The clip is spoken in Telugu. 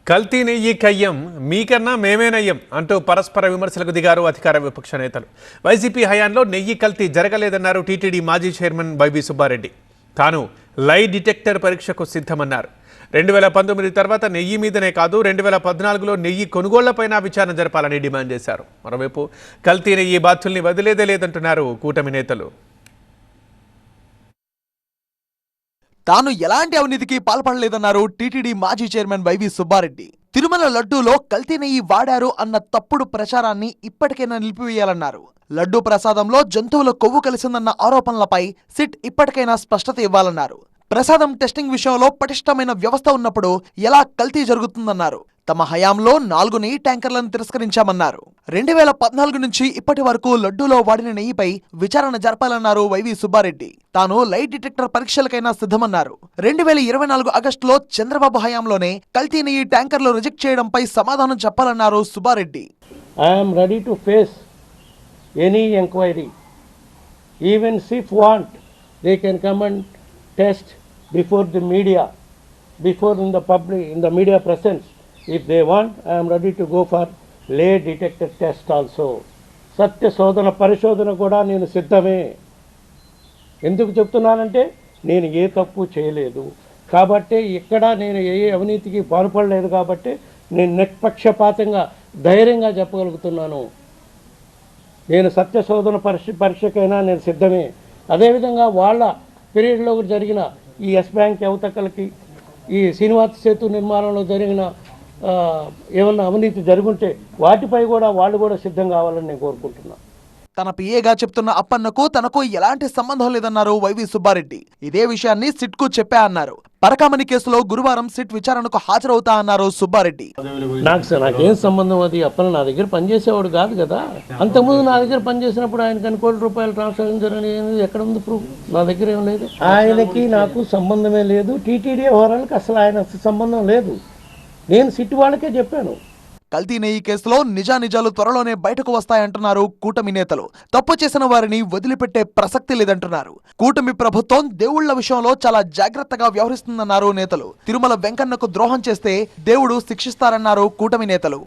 కల్తీ నెయ్యి కయ్యం మీకన్నా మేమే నయ్యం అంటూ పరస్పర విమర్శలకు దిగారు అధికార విపక్ష నేతలు. వైసీపీ హయాంలో నెయ్యి కల్తీ జరగలేదన్నారు టీటీడీ మాజీ చైర్మన్ వైవి సుబ్బారెడ్డి. తాను లై డిటెక్టర్ పరీక్షకు సిద్ధమన్నారు. 2019 తర్వాత నెయ్యి మీదనే కాదు 2014లో నెయ్యి కొనుగోళ్లపైన విచారణ జరపాలని డిమాండ్ చేశారు. మరోవైపు కల్తీ నెయ్యి బాధ్యుల్ని వదిలేదే లేదంటున్నారు కూటమి నేతలు. తాను ఎలాంటి అవినీతికి పాల్పడలేదన్నారు టీటీడీ మాజీ చైర్మన్ వైవి సుబ్బారెడ్డి. తిరుమల లడ్డూలో కల్తీ నెయ్యి వాడారు అన్న తప్పుడు ప్రచారాన్ని ఇప్పటికైనా నిలిపివేయాలన్నారు. లడ్డూ ప్రసాదంలో జంతువుల కొవ్వు కలిసిందన్న ఆరోపణలపై సిట్ ఇప్పటికైనా స్పష్టత ఇవ్వాలన్నారు. ప్రసాదం టెస్టింగ్ విషయంలో పటిష్టమైన వ్యవస్థ ఉన్నప్పుడు ఎలా కల్తీ జరుగుతుందన్నారు. తమ హయాంలో 4 నెయ్యి ట్యాంకర్లను తిరస్కరించామన్నారు. 2014 నుంచి ఇప్పటి వరకు లడ్డూలో వాడిన నెయ్యిపై విచారణ జరపాలన్నారు వైవి సుబ్బారెడ్డి. తాను లై డిటెక్టర్ పరీక్షలకైనా సిద్ధమన్నారు. 2024 ఆగస్టులో చంద్రబాబు హయాంలోనే కల్తీ నెయ్యి ట్యాంకర్లు రిజెక్ట్ చేయడంపై సమాధానం చెప్పాలన్నారు Subbareddy. I'm ready to face any enquiry. Even సిఫ్ want they can come and test before the media, before in the public, in the media presence. If they want, I am ready to go for lay detector test also. సత్య శోధన పరిశోధన కూడా నేను సిద్ధమే. ఎందుకు చెప్తున్నానంటే నేను ఏ తప్పు చేయలేదు కాబట్టి, ఇక్కడ నేను ఏ అవినీతికి పాల్పడలేదు కాబట్టి నేను నిష్పక్షపాతంగా ధైర్యంగా చెప్పగలుగుతున్నాను. నేను సత్య శోధన పరీక్షకైనా నేను సిద్ధమే. అదేవిధంగా వాళ్ళ పీరియడ్లో జరిగిన ఈ ఎస్ బ్యాంక్ అవతకలకి, ఈ శ్రీనివాస సేతు నిర్మాణంలో జరిగిన ఏమన్నా అవినీతి జరుగుంటే వాటిపై కూడా వాళ్ళు కూడా సిద్ధం కావాలని నేను కోరుకుంటున్నాను. తన పిఏగా చెప్తున్న అప్పన్నకు తనకు ఎలాంటి సంబంధం లేదన్నారు వైవి సుబ్బారెడ్డి. ఇదే విషయాన్ని సిట్ కు చెప్పా అన్నారు. పరకామణి కేసులో గురువారం సిట్ విచారణకు హాజరవుతా అన్నారు సుబ్బారెడ్డి. నాకేం సంబంధం, అది అప్పన్న నా దగ్గర పనిచేసేవాడు కాదు కదా. అంతకుముందు నా దగ్గర పనిచేసినప్పుడు ఆయనకు కొన్ని కోట్ల రూపాయలు ట్రాన్స్ఫర్ జరిగినది ఎక్కడ ఉంది ప్రూఫ్? నా దగ్గర ఏం లేదు. ఆయనకి నాకు సంబంధమే లేదు. టీటీడీ వ్యవహారాలకు అసలు ఆయన సంబంధం లేదు. నేను సిట్ వాళ్ళకే చెప్పాను. కల్తీ నెయ్యి కేసులో నిజానిజాలు త్వరలోనే బయటకు వస్తాయంటున్నారు కూటమి నేతలు. తప్పు చేసిన వారిని వదిలిపెట్టే ప్రసక్తి లేదంటున్నారు. కూటమి ప్రభుత్వం దేవుళ్ల విషయంలో చాలా జాగ్రత్తగా వ్యవహరిస్తుందన్నారు నేతలు. తిరుమల వెంకన్నకు ద్రోహం చేస్తే దేవుడు శిక్షిస్తారన్నారు కూటమి నేతలు.